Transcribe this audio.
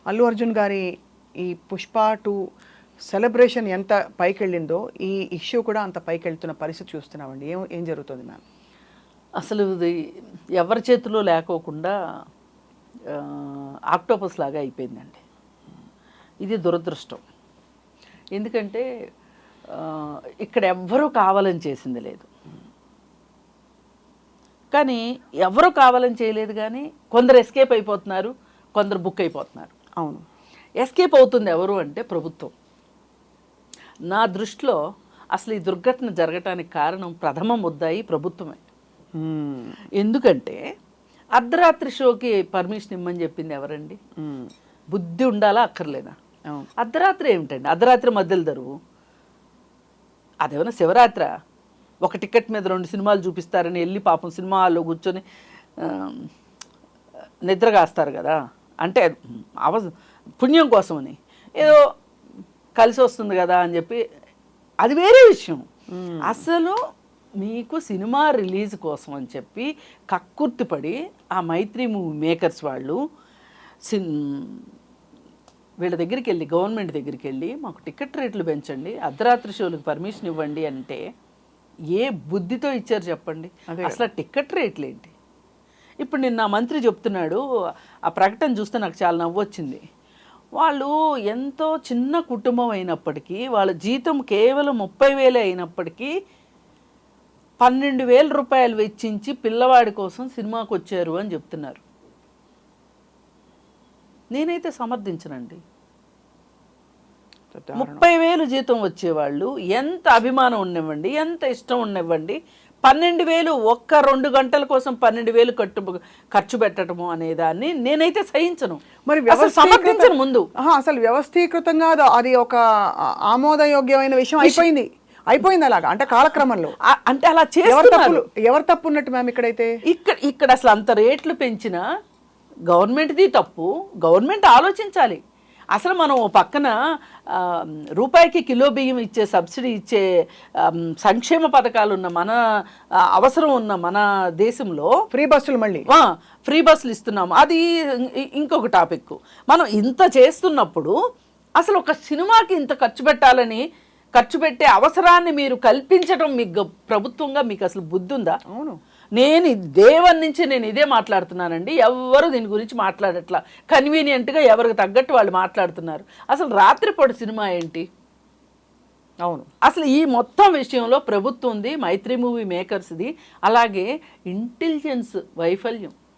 అల్లు అర్జున్ గారి ఈ పుష్ప 2 సెలబ్రేషన్ ఎంత పైకెళ్ళిందో ఈ ఇష్యూ కూడా అంత పైకెళ్తున్న పరిస్థితి చూస్తున్నామండి. ఏం ఏం జరుగుతుంది మ్యామ్? అసలు ఇది ఎవరి చేతిలో లేకోకుండా ఆక్టోపస్ లాగా అయిపోయిందండి. ఇది దురదృష్టం. ఎందుకంటే ఇక్కడ ఎవ్వరూ కావాలని చేసింది లేదు, కానీ ఎవరు కావాలని చేయలేదు, కానీ కొందరు ఎస్కేప్ అయిపోతున్నారు, కొందరు బుక్ అయిపోతున్నారు. అవును, ఎస్కేప్ అవుతుంది ఎవరు అంటే ప్రభుత్వం. నా దృష్టిలో అసలు ఈ దుర్ఘటన జరగటానికి కారణం ప్రథమ ముద్దాయి ప్రభుత్వమే. ఎందుకంటే అర్ధరాత్రి షోకి పర్మిషన్ ఇమ్మని చెప్పింది ఎవరండి? బుద్ధి ఉండాలా అక్కర్లేదా? అర్ధరాత్రి ఏమిటండి? అర్ధరాత్రి మధ్యలో దరువు అదేమన్నా శివరాత్రి? ఒక టికెట్ మీద 2 సినిమాలు చూపిస్తారని వెళ్ళి పాపం సినిమా హాల్లో కూర్చొని నిద్ర కాస్తారు కదా, అంటే పుణ్యం కోసమని ఏదో కలిసి వస్తుంది కదా అని చెప్పి, అది వేరే విషయం. అసలు మీకు సినిమా రిలీజ్ కోసం అని చెప్పి కక్కుర్తిపడి ఆ మైత్రి మూవీ మేకర్స్ వాళ్ళు వీళ్ళ దగ్గరికి వెళ్ళి, గవర్నమెంట్ దగ్గరికి వెళ్ళి మాకు టికెట్ రేట్లు పెంచండి, అర్ధరాత్రి షోలకు పర్మిషన్ ఇవ్వండి అంటే ఏ బుద్ధితో ఇచ్చారు చెప్పండి? అసలు టికెట్ రేట్లు ఏంటి? ఇప్పుడు నిన్న మంత్రి చెప్తున్నాడు, ఆ ప్రకటన చూస్తే నాకు చాలా నవ్వొచ్చింది. వాళ్ళు ఎంతో చిన్న కుటుంబం అయినప్పటికీ వాళ్ళ జీతం కేవలం 30,000 అయినప్పటికీ 12,000 రూపాయలు వెచ్చించి పిల్లవాడి కోసం సినిమాకి వచ్చారు అని చెప్తున్నారు. నేనైతే సమర్థించనండి. 30,000 జీతం వచ్చేవాళ్ళు ఎంత అభిమానం ఉన్నవ్వండి, ఎంత ఇష్టం ఉన్నవ్వండి, 12,000 ఒక్క 2 గంటల కోసం 12,000 ఖర్చు పెట్టడము అనేదాన్ని నేనైతే సహించను. మరి సమర్థించను ముందు. అసలు వ్యవస్థీకృతంగా అది ఒక ఆమోదయోగ్యమైన విషయం అయిపోయింది అలాగా, అంటే కాలక్రమంలో. అంటే అలా చేస్తున్నారు. ఎవరు తప్పు ఉన్నట్టు మ్యామ్ ఇక్కడైతే? ఇక్కడ అసలు అంత రేట్లు పెంచిన గవర్నమెంట్ది తప్పు. గవర్నమెంట్ ఆలోచించాలి. అసలు మనం ఓ పక్కన రూపాయికి కిలో బియ్యం ఇచ్చే, సబ్సిడీ ఇచ్చే సంక్షేమ పథకాలు ఉన్న మన అవసరం ఉన్న మన దేశంలో ఫ్రీ బస్సులు, మళ్ళీ ఫ్రీ బస్సులు ఇస్తున్నాము. అది ఇంకొక టాపిక్. మనం ఇంత చేస్తున్నప్పుడు అసలు ఒక సినిమాకి ఇంత ఖర్చు పెట్టే అవసరాన్ని మీరు కల్పించడం మీకు ప్రభుత్వంగా మీకు అసలు బుద్ధి ఉందా? అవును, నేను దేవుని నుంచి నేను ఇదే మాట్లాడుతున్నానండి. ఎవరు దీని గురించి మాట్లాడట్లా. కన్వీనియంట్గా ఎవరికి తగ్గట్టు వాళ్ళు మాట్లాడుతున్నారు. అసలు రాత్రిపూట సినిమా ఏంటి? అవును, అసలు ఈ మొత్తం విషయంలో ప్రభుత్వంది, మైత్రి మూవీ మేకర్స్ది, అలాగే ఇంటెలిజెన్స్ వైఫల్యం.